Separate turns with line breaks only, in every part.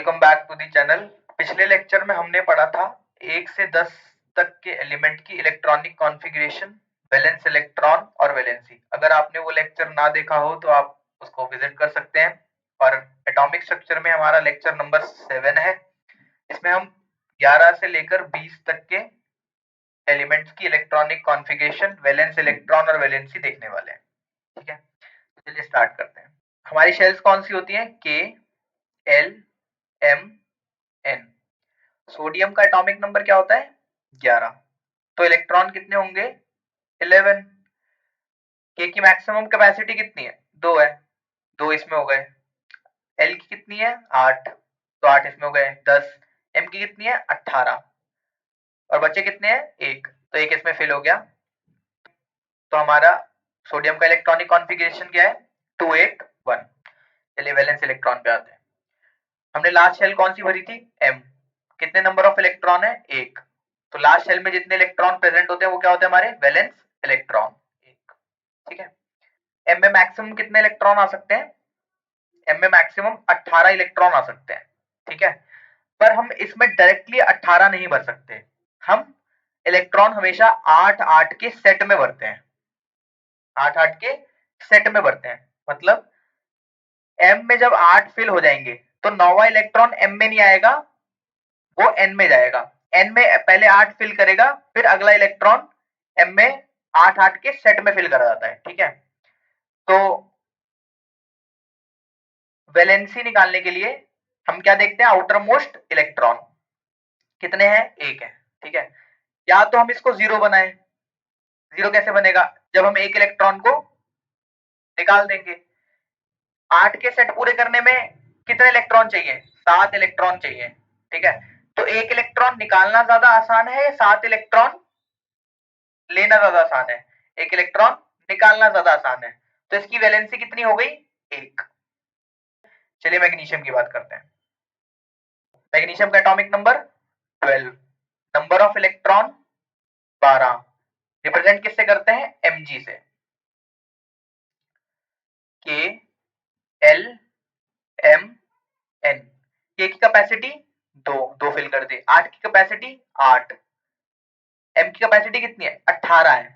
Welcome back to the channel. पिछले lecture में हमने पढ़ा था 1 से 10 तक के एलिमेंट की इलेक्ट्रॉनिक कॉन्फ़िगरेशन, वैलेंस इलेक्ट्रॉन और वैलेंसी। अगर आपने वो लेक्चर ना देखा हो तो आप उसको विजिट कर सकते हैं। और एटॉमिक स्ट्रक्चर में हमारा लेक्चर नंबर 7 है। इसमें हम 11 से लेकर 20 तक के एलिमेंट्स की इलेक्ट्रॉनिक कॉन्फ़िगरेशन, वैलेंस इलेक्ट्रॉन और वैलेंसी देखने वाले हैं। ठीक है, तो चलिए स्टार्ट करते हैं। हमारी शेल्स कौन सी होती हैं? के, एल, एम, एन। सोडियम का एटॉमिक नंबर क्या होता है? 11। तो इलेक्ट्रॉन कितने होंगे? 11। के की मैक्सिमम कैपेसिटी कितनी है? 2 है, 2 इसमें हो गए। एल की कितनी है? 8, तो 8 इसमें हो गए 10। एम की कितनी है? 18 और बचे कितने हैं? 1, तो 1 इसमें फिल हो गया। तो हमारा सोडियम का इलेक्ट्रॉनिक कॉन्फ़िगरेशन क्या है? 281। चलिए वैलेंस इलेक्ट्रॉन पे आते हैं। हमने लास्ट शेल कौन सी भरी थी? एम। कितने नंबर ऑफ इलेक्ट्रॉन है? 1। तो लास्ट शेल में जितने इलेक्ट्रॉन प्रेजेंट होते हैं वो क्या होते हैं? हमारे वैलेंस इलेक्ट्रॉन। 1। ठीक है। एम में मैक्सिमम कितने इलेक्ट्रॉन आ सकते हैं? एम में मैक्सिमम 18 इलेक्ट्रॉन आ सकते हैं। ठीक है, पर हम इसमें डायरेक्टली 18 नहीं भर सकते। हम इलेक्ट्रॉन हमेशा 8-8 के सेट में भरते हैं। 8-8 के सेट में भरते हैं, मतलब एम में जब 8 फिल हो जाएंगे तो 9वां इलेक्ट्रॉन एम में नहीं आएगा, वो एन में जाएगा। एन में पहले 8 फिल करेगा, फिर अगला इलेक्ट्रॉन एम में 8-8 के सेट में फिल करा जाता है। ठीक है, तो वैलेंसी निकालने के लिए हम क्या देखते हैं? आउटर मोस्ट इलेक्ट्रॉन कितने हैं? 1 है। ठीक है, या तो हम इसको 0 बनाएं। 0 कैसे बनेगा? जब हम एक इलेक्ट्रॉन को निकाल देंगे। 8 के सेट पूरे करने में कितने इलेक्ट्रॉन चाहिए? 7 इलेक्ट्रॉन चाहिए। ठीक है, तो एक इलेक्ट्रॉन निकालना ज्यादा आसान है या 7 इलेक्ट्रॉन लेना ज्यादा आसान है? एक इलेक्ट्रॉन निकालना ज्यादा आसान है। तो इसकी वैलेंसी कितनी हो गई? 1। चलिए मैग्नीशियम की बात करते हैं। मैग्नीशियम का atomic number 12, number of electron 12। Represent किससे करते हैं? Mg से। K, L, M, N। K की कैपेसिटी 2, 2 फिल कर दे। 8 की कैपेसिटी 8। M की कैपेसिटी कितनी है? 18 है,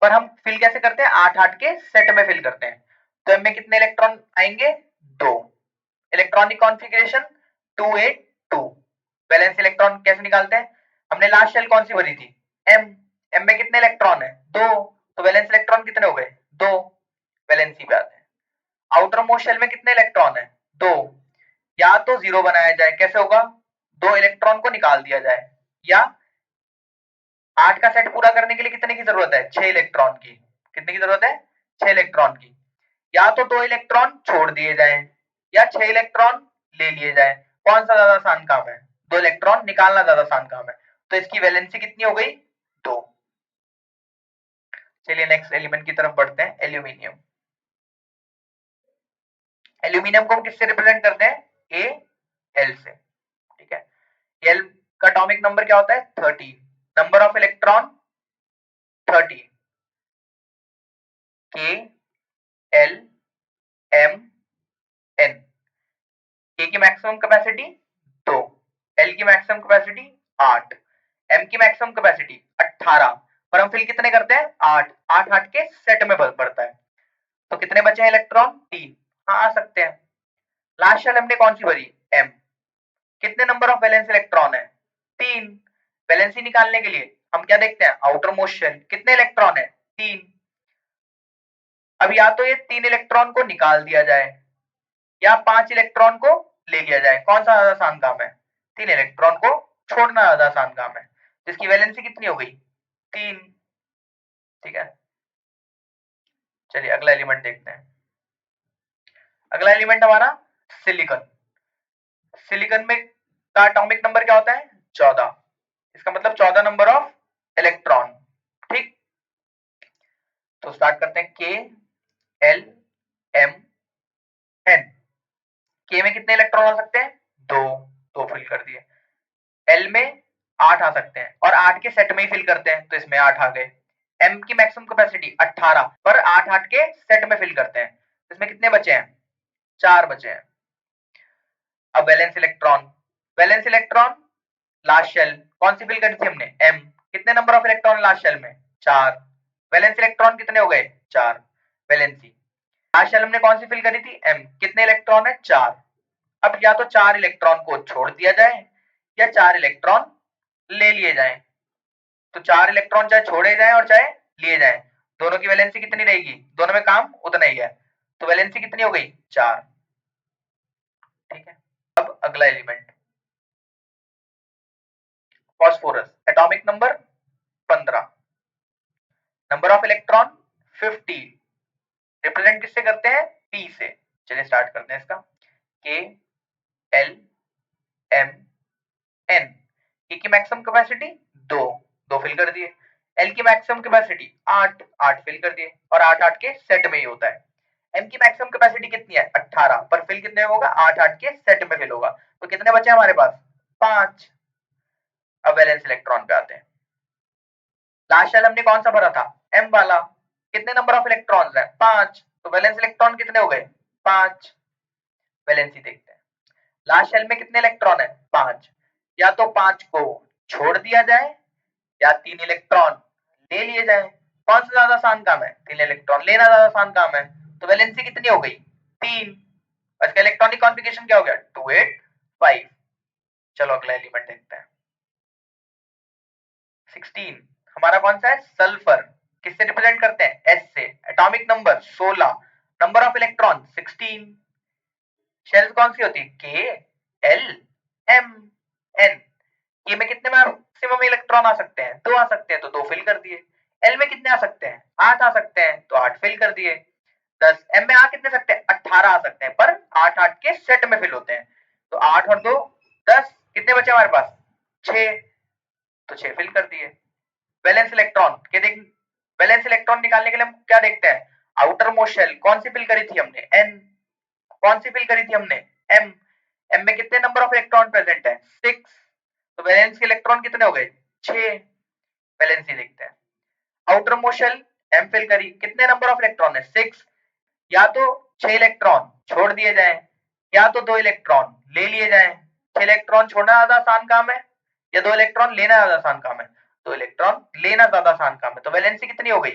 पर हम फिल कैसे करते हैं? 8-8 के सेट में फिल करते हैं। तो M में कितने इलेक्ट्रॉन आएंगे? 2। Electronic configuration 282। वैलेंस इलेक्ट्रॉन कैसे निकालते हैं? हमने लास्ट शेल कौन सी भरी थी? M। M में कितने इलेक्ट्रॉन है? 2, तो वैलेंस इलेक्ट्रॉन कितने हो गए? 2। वैलेंसी पे आते हैं। आउटर मोस्ट शेल में कितने इलेक्ट्रॉन है? 2। या तो 0 बनाया जाए, कैसे होगा? 2 इलेक्ट्रॉन को निकाल दिया जाए, या 8 का सेट पूरा करने के लिए कितने की जरूरत है? 6 इलेक्ट्रॉन की। कितने की जरूरत है? 6 इलेक्ट्रॉन की। या तो 2 इलेक्ट्रॉन छोड़ दिए जाए या 6 इलेक्ट्रॉन ले लिए जाए। कौन सा ज्यादा आसान काम है? 2 इलेक्ट्रॉन निकालना ज्यादा आसान काम है। तो इसकी वैलेंसी कितनी हो गई? 2। चलिए नेक्स्ट एलिमेंट की तरफ बढ़ते हैं। एल्यूमिनियम। एल्यूमिनियम को हम किससे रिप्रेजेंट करते हैं? ए, एल से। ठीक है, एल का एटॉमिक नंबर क्या होता है? 13। Number of electron 13। के, एल, एम, एन। के की मैक्सिमम कैपेसिटी 2, एल की मैक्सिमम कैपेसिटी 8, एम की मैक्सिमम कैपेसिटी 18। पर हम फिल कितने करते हैं? 8। 8-8 के सेट में बढ़ता है। तो कितने बचे हैं इलेक्ट्रॉन? 3। हाँ, आ सकते हैं। लास्ट शेल हमने कौन सी भरी? एम। कितने नंबर ऑफ वैलेंस इलेक्ट्रॉन है? 3। वैलेंसी निकालने के लिए हम क्या देखते हैं? Outermost shell. कितने इलेक्ट्रॉन है? 3। अब या तो ये 3 इलेक्ट्रॉन को निकाल दिया जाए या 5 इलेक्ट्रॉन को ले लिया जाए। कौन सा ज्यादा आसान काम है? 3 इलेक्ट्रॉन को छोड़ना ज्यादा आसान काम है। जिसकी वैलेंसी कितनी हो गई? 3। ठीक है, चलिए अगला एलिमेंट देखते हैं। अगला एलिमेंट हमारा सिलिकॉन। सिलिकॉन में का एटॉमिक नंबर क्या होता है? 14। इसका मतलब 14 नंबर ऑफ इलेक्ट्रॉन। ठीक, तो स्टार्ट करते हैं। के, एल, एम, एन। के में कितने इलेक्ट्रॉन आ सकते हैं? 2, 2 फिल कर दिए। एल में 8 आ सकते हैं और 8 के सेट में ही फिल करते हैं, तो इसमें 8 आ गए। एम की मैक्सिमम कैपेसिटी 18, पर 8-8 के सेट में फिल करते हैं। इसमें कितने बचे हैं? 4 बचे हैं। अब वैलेंस इलेक्ट्रॉन लास्ट शेल कौन सी फिल करी थी हमने, m। कितने number of electron last shell में, 4। वैलेंस इलेक्ट्रॉन कितने हो गए, 4। वैलेंसी लास्ट शेल हमने कौन सी फिल करी थी, m। कितने इलेक्ट्रॉन है, 4। अब या तो 4 इलेक्ट्रॉन को छोड़ दिया जाए या 4 इलेक्ट्रॉन ले लिए जाए। तो 4 इलेक्ट्रॉन चाहे छोड़े जाए और चाहे लिए जाए, दोनों की वैलेंसी कितनी रहेगी, दोनों में काम उतना ही है। तो वैलेंसी कितनी हो गई, 4। ठीक है। अब अगला element phosphorus, atomic number 15, number of electron 50, represent किससे करते हैं, P से। चलिए स्टार्ट करते हैं इसका, K L M N। K की मैक्सिमम कैपेसिटी 2, 2 फिल कर दिए। L की मैक्सिमम कैपेसिटी 8, 8 फिल कर दिए, और 8 8 के सेट में ही होता है। M की मैक्सिमम कैपेसिटी कितनी है, 18, पर फिल कितने में होगा, 8 8 के सेट में फिल होगा। तो कितने बचे हमारे पास, 5। अब वैलेंस इलेक्ट्रॉन पे आते हैं। लास्ट शेल हमने कौन सा भरा था, M वाला। कितने नंबर ऑफ इलेक्ट्रॉन्स है, 5। तो वैलेंस इलेक्ट्रॉन कितने हो गए, 5। वैलेंसी देखते हैं, लास्ट शेल में कितने इलेक्ट्रॉन है, 5। या तो 5 को छोड़ दिया जाए या 3 इलेक्ट्रॉन ले लिए जाए। कौन सा ज्यादा आसान काम है, 3 इलेक्ट्रॉन लेना ज्यादा आसान काम है। तो वैलेंसी कितनी हो गई, 3। इसका इलेक्ट्रॉनिक कॉन्फ़िगरेशन क्या हो गया, 285। चलो अगला एलिमेंट देखते हैं, 16 हमारा कौन सा है, सल्फर। किससे रिप्रेजेंट करते हैं, S से। Atomic number 16, number of electron 16। Shells कौन सी होती है, K L M N। के में कितने मैक्सिमम इलेक्ट्रॉन आ सकते हैं, 2 आ सकते हैं, तो 2 फिल कर दिए। L में कितने आ सकते हैं, 8 आ सकते हैं, तो 8 फिल कर दिए। 10 M में आ कितने सकते हैं, 18 आ सकते हैं, पर 8 8 के सेट में फिल होते हैं। तो 8 और 2 10, कितने बचे हमारे पास, 6, तो 6 फिल कर दिए। वैलेंस इलेक्ट्रॉन के देख, वैलेंस इलेक्ट्रॉन निकालने के लिए हम क्या देखते हैं, आउटर मोस्ट शेल कौन सी फिल करी थी हमने, N। कौन सी फिल करी थी हमने, M। M में कितने नंबर ऑफ इलेक्ट्रॉन प्रेजेंट है, 6। तो वैलेंस के इलेक्ट्रॉन कितने हो गए, 6। वैलेंसी देखते हैं, outermost shell M fill करी, कितने नंबर ऑफ इलेक्ट्रॉन है, 6। या तो 6 इलेक्ट्रॉन छोड़ दिए जाए या तो 2 इलेक्ट्रॉन ले लिए जाए। 6 इलेक्ट्रॉन छोड़ना ज्यादा आसान काम है या 2 इलेक्ट्रॉन लेना ज्यादा आसान काम है, 2 इलेक्ट्रॉन लेना ज्यादा आसान काम है। तो वैलेंसी कितनी हो गई,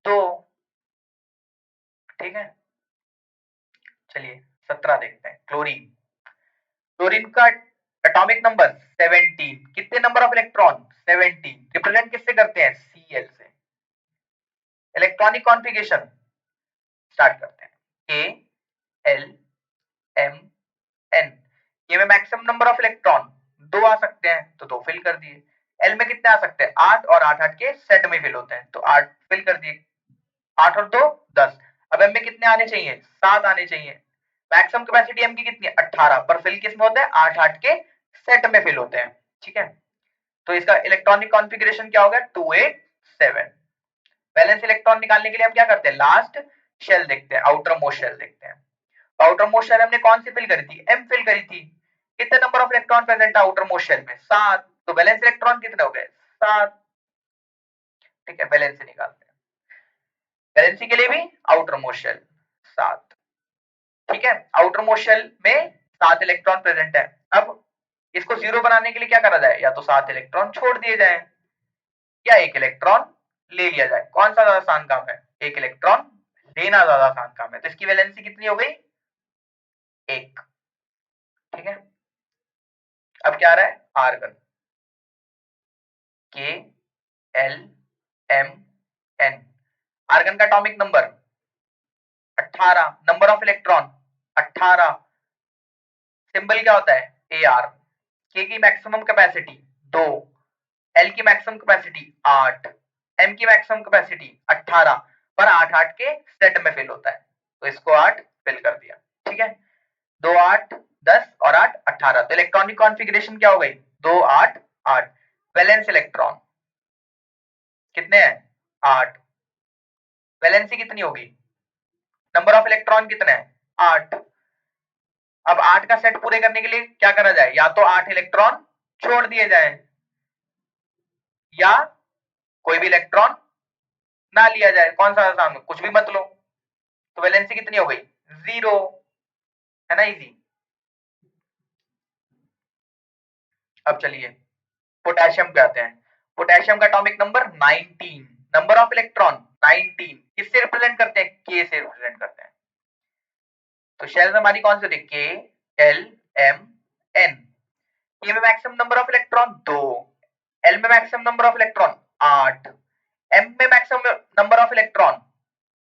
2। ठीक है। चलिए 17 देखते हैं, क्लोरीन। क्लोरीन का एटॉमिक नंबर 17, कितने नंबर ऑफ इलेक्ट्रॉन, 17, रिप्रेजेंट किससे करते हैं, Cl से। इलेक्ट्रॉनिक कॉन्फ़िगरेशन स्टार्ट करते हैं, K L M N। ये में मैक्सिमम नंबर ऑफ इलेक्ट्रॉन 2 आ सकते हैं, तो 2 फिल कर दिए। L में कितने आ सकते हैं, 8, और 8 8 के सेट में फिल होते हैं, तो 8 फिल कर दिए। 8 और 2 10। अब M में कितने आने चाहिए, 7 आने चाहिए। मैक्सिमम कैपेसिटी M की कितनी है, 18, पर फिल किस में होते हैं, 8 8 के सेट में फिल होते हैं। ठीक है। तो इसका इलेक्ट्रॉनिक कॉन्फ़िगरेशन क्या होगा, 287। बैलेंस इलेक्ट्रॉन निकालने के लिए हम क्या करते हैं, लास्ट शेल देखते हैं, आउटर मोस्ट शेल देखते हैं। तो आउटर मोस्ट शेल हमने कौन सी फिल करी थी, M फिल करी थी। कितने नंबर ऑफ इलेक्ट्रॉन प्रेजेंट है आउटर मोस्ट शेल में, 7। तो बैलेंस इलेक्ट्रॉन कितने हो गए, 7। ठीक है, बैलेंस निकालते हैं, बैलेंसी के लिए भी आउटर मोस्ट शेल 7। ठीक है, आउटर मोस्ट शेल में 7 इलेक्ट्रॉन प्रेजेंट है। अब इसको 0 बनाने के लिए क्या करा जाए, या तो 7 इलेक्ट्रॉन छोड़ दिए जाए या 1 इलेक्ट्रॉन ले लिया जाए। कौन सा ज्यादा आसान काम है, 1 इलेक्ट्रॉन लेना ज्यादा आसान काम है। तो इसकी वैलेंसी कितनी हो गई, 1। ठीक है। अब क्या आ रहा है, आर्गन, के एल एम एन। आर्गन का atomic number 18, number of electron 18, symbol क्या होता है, ए आर। के की मैक्सिमम कैपेसिटी 2, एल की मैक्सिमम कैपेसिटी 8, एम की मैक्सिमम कैपेसिटी 18, पर 8 8 के सेट में फिल होता है, तो इसको 8 फिल कर दिया। ठीक है, 2 8 10 और 8 18। तो इलेक्ट्रॉनिक कॉन्फ़िगरेशन क्या हो गई, 2 8 8। वैलेंस इलेक्ट्रॉन कितने हैं, 8। वैलेंसी कितनी होगी, नंबर ऑफ इलेक्ट्रॉन कितने हैं, 8। अब 8 का सेट पूरे करने के लिए क्या करा जाए, या तो 8 इलेक्ट्रॉन छोड़ दिए जाए या कोई भी इलेक्ट्रॉन ना लिया जाए। कौन सा आसान, कुछ भी मत लो। तो वैलेंसी कितनी हो गई, 0, है ना, इजी। अब चलिए पोटेशियम पे आते हैं। पोटेशियम का atomic number 19, number of electron 19। किससे रिप्रेजेंट करते हैं? के से रिप्रेजेंट करते हैं। तो शेल में हमारी कौन सी होती है? के, एल, एम, एन। के में maximum number of electron 2, L में maximum number of electron 8, M में मैक्सिमम नंबर ऑफ इलेक्ट्रॉन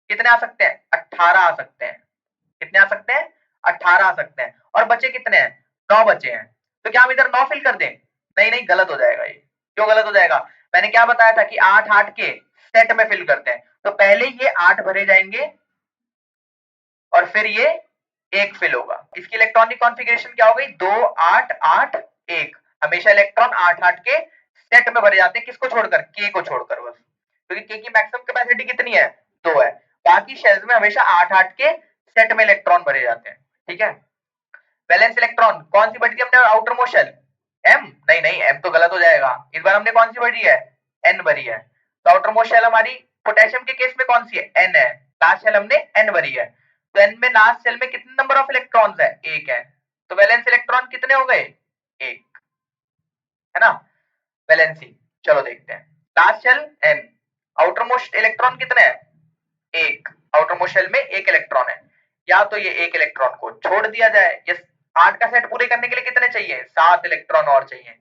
कितने आ सकते हैं? 18 आ सकते हैं। कितने आ सकते हैं? 18 आ सकते हैं। और बचे कितने हैं? 9 बचे हैं। तो क्या हम इधर 9 फिल कर दें? नहीं नहीं, गलत हो जाएगा ये। क्यों गलत हो जाएगा? मैंने क्या बताया था कि 8 8 के सेट में फिल करते हैं। तो पहले ये 8 भरे जाएंगे और फिर ये 1 फिल होगा। इसकी इलेक्ट्रॉनिक कॉन्फ़िगरेशन क्या हो गई? 2 8 8 1। हमेशा इलेक्ट्रॉन 8 8 के सेट में भरे जाते हैं। किसको छोड़कर? के को छोड़कर बस। क्योंकि के की मैक्सिमम कैपेसिटी कितनी है? 2 है। बाकी शेल्स में हमेशा 8 8 के सेट में इलेक्ट्रॉन भरे जाते हैं। ठीक है। वैलेंस इलेक्ट्रॉन कौन सी भरी हमने? Outermost shell M. नहीं नहीं, एम तो गलत हो जाएगा। इस बार हमने कौन सी भरी है? एन भरी है। तो आउटर मोस्ट शेल हमारी पोटेशियम के केस में कौन सी है? एन है। लास्ट शेल हमने एन भरी है। तो एन में लास्ट शेल में कितने नंबर ऑफ इलेक्ट्रॉन्स है? 1 है। तो वैलेंस इलेक्ट्रॉन कितने हो गए? 1, है ना। वैलेंसी चलो देखते हैं। Last shell N, outermost electron कितने हैं? 1। आउटर मोस्ट शेल में 1 इलेक्ट्रॉन है। या तो ये 1 इलेक्ट्रॉन को छोड़ दिया जाए। ये 8 का सेट पूरे करने के लिए कितने चाहिए? 7 इलेक्ट्रॉन और चाहिए।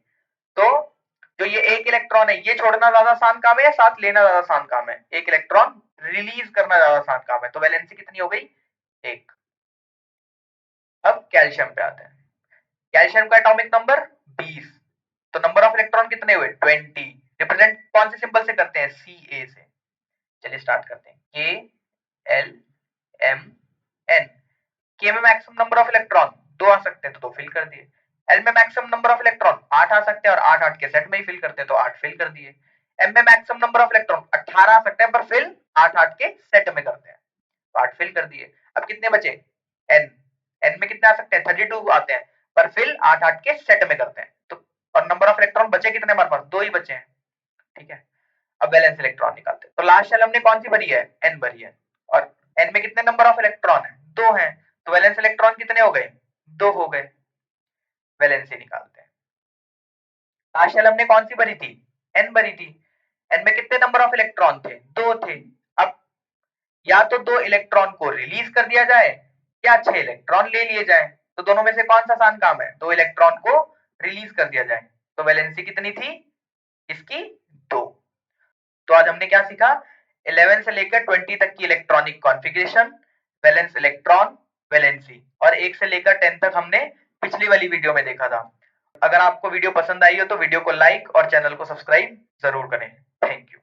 तो जो ये 1 इलेक्ट्रॉन है, ये छोड़ना ज्यादा आसान काम है या 7 लेना ज्यादा आसान काम है? 1 इलेक्ट्रॉन रिलीज करना ज्यादा आसान काम है। तो वैलेंसी कितनी हो गई? 1। अब कैल्शियम पे आते हैं। कैल्शियम का एटॉमिक नंबर 20। तो नंबर ऑफ इलेक्ट्रॉन कितने हुए? 20। रिप्रेजेंट कौन से सिंबल से करते हैं? Ca से। चलिए स्टार्ट करते हैं। के, एल, एम, एन। के में मैक्सिमम नंबर ऑफ इलेक्ट्रॉन 2 आ सकते हैं, तो 2 फिल कर दिए। एल में मैक्सिमम नंबर ऑफ इलेक्ट्रॉन 8 आ सकते हैं और 8 8 के सेट में ही फिल करते हैं, तो 8 फिल कर दिए। एम में मैक्सिमम नंबर ऑफ इलेक्ट्रॉन 18 आ सकते हैं, पर फिल 8 8 के सेट में करते हैं, तो 8 फिल कर दिए। अब कितने बचे? एन। एन में कितने आ सकते हैं? 32 आते हैं, पर फिल 8 8 के सेट में करते हैं। तो और नंबर ऑफ इलेक्ट्रॉन बचे कितने हमारे पास? 2 ही बचे हैं। ठीक है। अब बैलेंस इलेक्ट्रॉन निकालते हैं। तो लास्ट शेल हमने कौन सी भरी है? एन भरी है। और एन में कितने नंबर ऑफ इलेक्ट्रॉन है? 2 हैं। तो वैलेंस इलेक्ट्रॉन कितने हो गए? 2 हो गए। वैलेंसी निकालते हैं। लास्ट शेल हमने कौन सी भरी थी? एन भरी थी। एन में कितने नंबर ऑफ इलेक्ट्रॉन थे? 2 थे। अब या तो 2 इलेक्ट्रॉन को रिलीज कर दिया जाए या 6 इलेक्ट्रॉन ले लिए जाए। तो दोनों में से कौन सा आसान काम है? 2 इलेक्ट्रॉन को रिलीज कर दिया जाए। तो वैलेंसी कितनी थी इसकी? 2। तो आज हमने क्या सीखा? 11 से लेकर 20 तक की electronic configuration, valence electron, valency, और 1 से लेकर 10 तक हमने पिछली वाली वीडियो में देखा था। अगर आपको वीडियो पसंद आई हो तो वीडियो को लाइक और चैनल को सब्सक्राइब जरूर करें। Thank you.